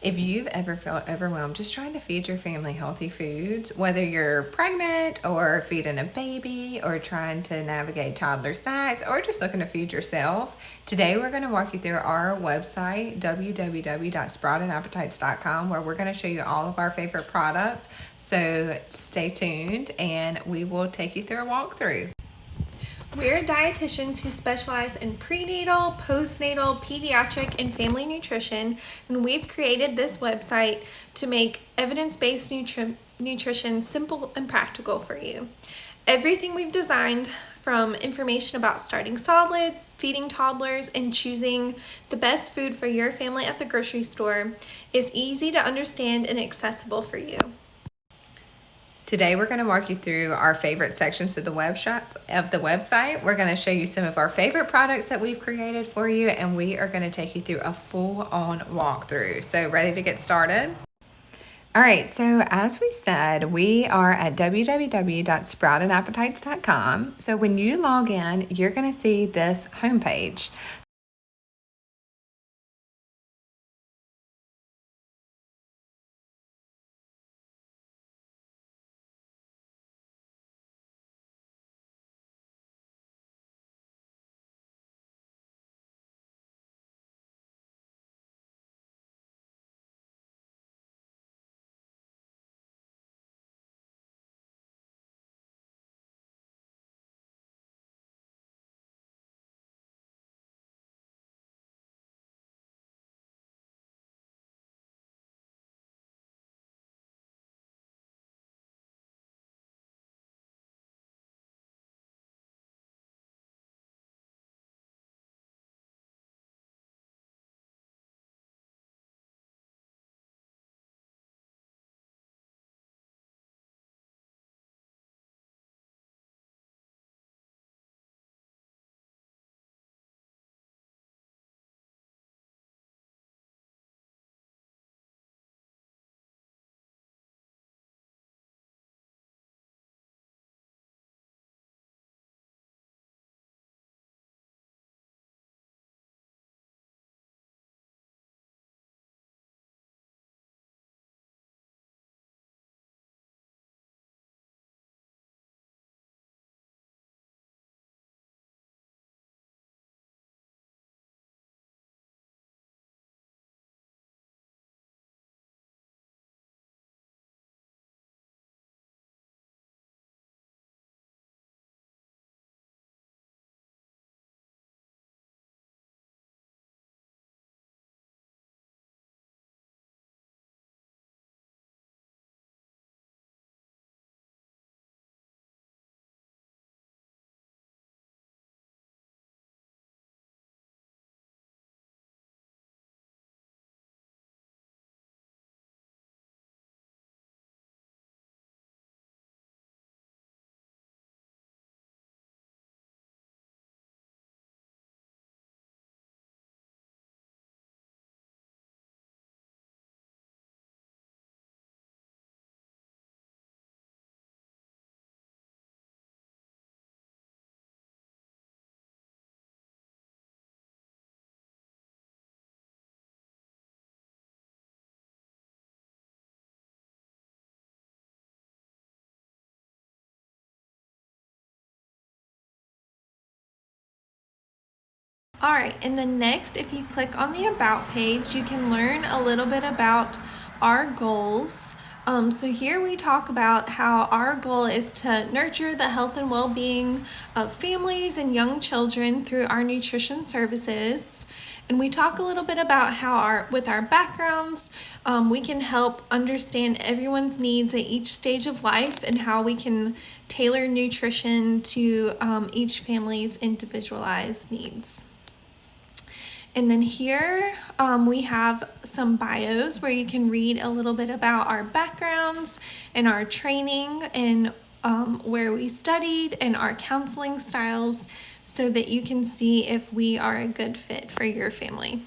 If you've ever felt overwhelmed just trying to feed your family healthy foods, whether you're pregnant or feeding a baby or trying to navigate toddler snacks or just looking to feed yourself, today we're going to walk you through our website, www.sproutedappetites.com, where we're going to show you all of our favorite products. So stay tuned and we will take you through a walkthrough. We're dietitians who specialize in prenatal, postnatal, pediatric, and family nutrition, and we've created this website to make evidence-based nutrition simple and practical for you. Everything we've designed, from information about starting solids, feeding toddlers, and choosing the best food for your family at the grocery store, is easy to understand and accessible for you. Today we're going to walk you through our favorite sections of the website. We're going to show you some of our favorite products that we've created for you, and we are going to take you through a full-on walkthrough. So ready to get started? All right, so as we said, we are at www.sproutedappetites.com. So when you log in, you're going to see this homepage. All right, and then next, if you click on the About page, you can learn a little bit about our goals. So here we talk about how our goal is to nurture the health and well-being of families and young children through our nutrition services. And we talk a little bit about how with our backgrounds, we can help understand everyone's needs at each stage of life and how we can tailor nutrition to each family's individualized needs. And then here we have some bios where you can read a little bit about our backgrounds and our training and where we studied and our counseling styles so that you can see if we are a good fit for your family.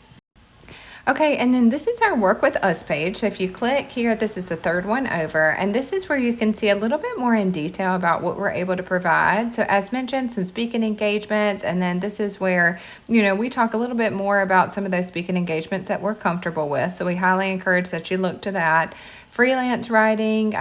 Okay, and then this is our Work With Us page. So if you click here, this is the third one over, and this is where you can see a little bit more in detail about what we're able to provide. So as mentioned, some speaking engagements, and then this is where, we talk a little bit more about some of those speaking engagements that we're comfortable with. So we highly encourage that you look to that. Freelance writing,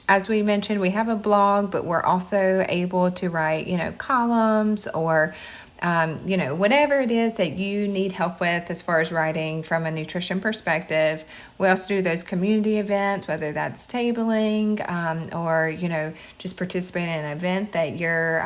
as we mentioned, we have a blog, but we're also able to write, columns or whatever it is that you need help with as far as writing from a nutrition perspective. We also do those community events, whether that's tabling or, just participating in an event that your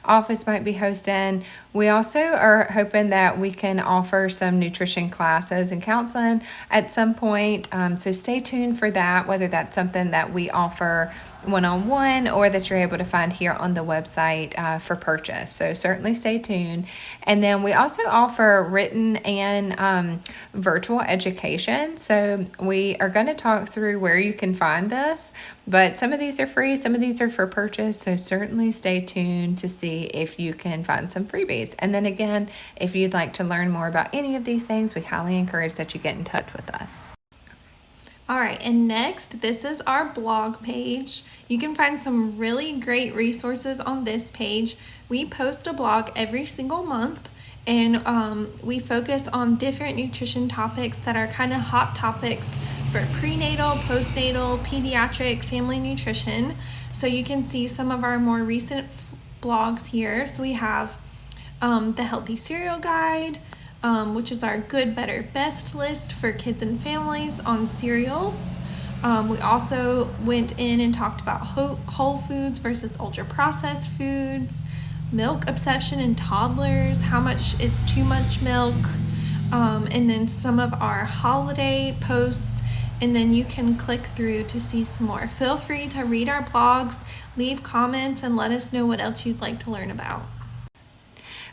office might be hosting. We also are hoping that we can offer some nutrition classes and counseling at some point. So stay tuned for that, whether that's something that we offer one-on-one or that you're able to find here on the website for purchase. So certainly stay tuned. And then we also offer written and virtual education. So we are going to talk through where you can find this, but some of these are free, some of these are for purchase. So certainly stay tuned to see if you can find some freebies. And then again, if you'd like to learn more about any of these things, we highly encourage that you get in touch with us. All right, and next, this is our blog page. You can find some really great resources on this page. We post a blog every single month, and we focus on different nutrition topics that are kind of hot topics for prenatal, postnatal, pediatric, family nutrition. So you can see some of our more recent blogs here. So we have the Healthy Cereal Guide, which is our good, better, best list for kids and families on cereals. We also went in and talked about whole foods versus ultra processed foods, milk obsession in toddlers, how much is too much milk, and then some of our holiday posts, and then you can click through to see some more. Feel free to read our blogs, leave comments, and let us know what else you'd like to learn about.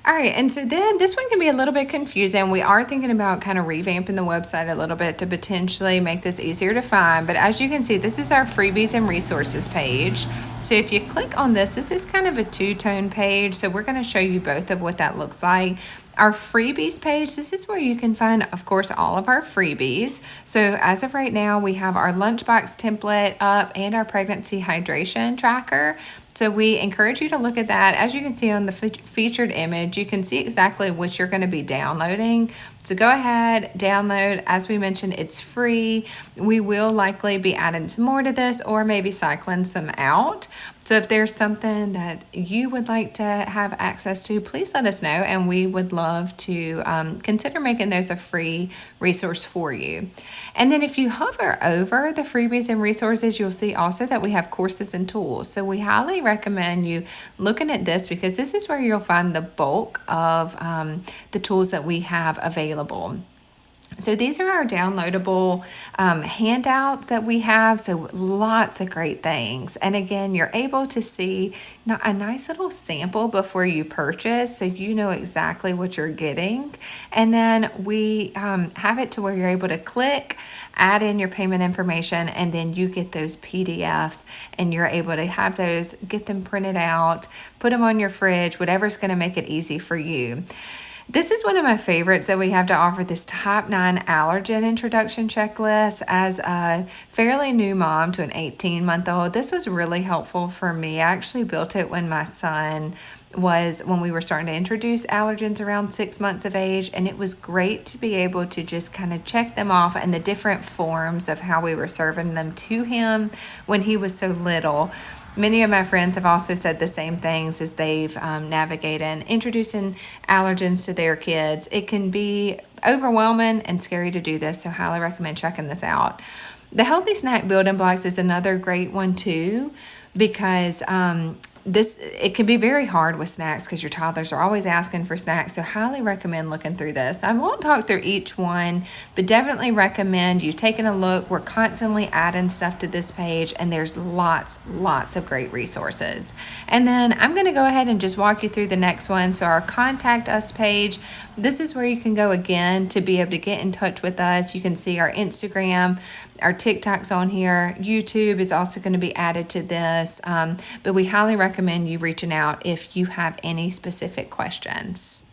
All right, and so then this one can be a little bit confusing. We are thinking about kind of revamping the website a little bit to potentially make this easier to find. But as you can see, this is our freebies and resources page. So if you click on this is kind of a two-tone page. So we're going to show you both of what that looks like. Our freebies page, this is where you can find, of course, all of our freebies. So as of right now, we have our lunchbox template up and our pregnancy hydration tracker. So we encourage you to look at that. As you can see on the featured image, you can see exactly what you're going to be downloading. So go ahead, download. As we mentioned, it's free. We will likely be adding some more to this or maybe cycling some out. So if there's something that you would like to have access to, please let us know, and we would love to consider making those a free resource for you. And then if you hover over the freebies and resources, you'll see also that we have courses and tools. So we highly recommend you looking at this because this is where you'll find the bulk of the tools that we have available. So these are our downloadable handouts that we have. So lots of great things. And again, you're able to see a nice little sample before you purchase, so you know exactly what you're getting. And then we have it to where you're able to click, add in your payment information, and then you get those PDFs and you're able to have those, get them printed out, put them on your fridge, whatever's going to make it easy for you. This is one of my favorites that we have to offer, this top 9 allergen introduction checklist. As a fairly new mom to an 18-month-old, this was really helpful for me. I actually built it when my son when we were starting to introduce allergens around 6 months of age, and it was great to be able to just kind of check them off and the different forms of how we were serving them to him when he was so little. Many of my friends have also said the same things as they've navigated introducing allergens to their kids. It can be overwhelming and scary to do this, so highly recommend checking this out. The healthy snack building blocks is another great one too, because it can be very hard with snacks because your toddlers are always asking for snacks. So highly recommend looking through this. I won't talk through each one, but definitely recommend you taking a look. We're constantly adding stuff to this page, and there's lots of great resources. And then I'm going to go ahead and just walk you through the next one. So our contact us page, this is where you can go again to be able to get in touch with us. You can see our Instagram, our TikTok's on here. YouTube is also going to be added to this, but we highly recommend you reaching out if you have any specific questions.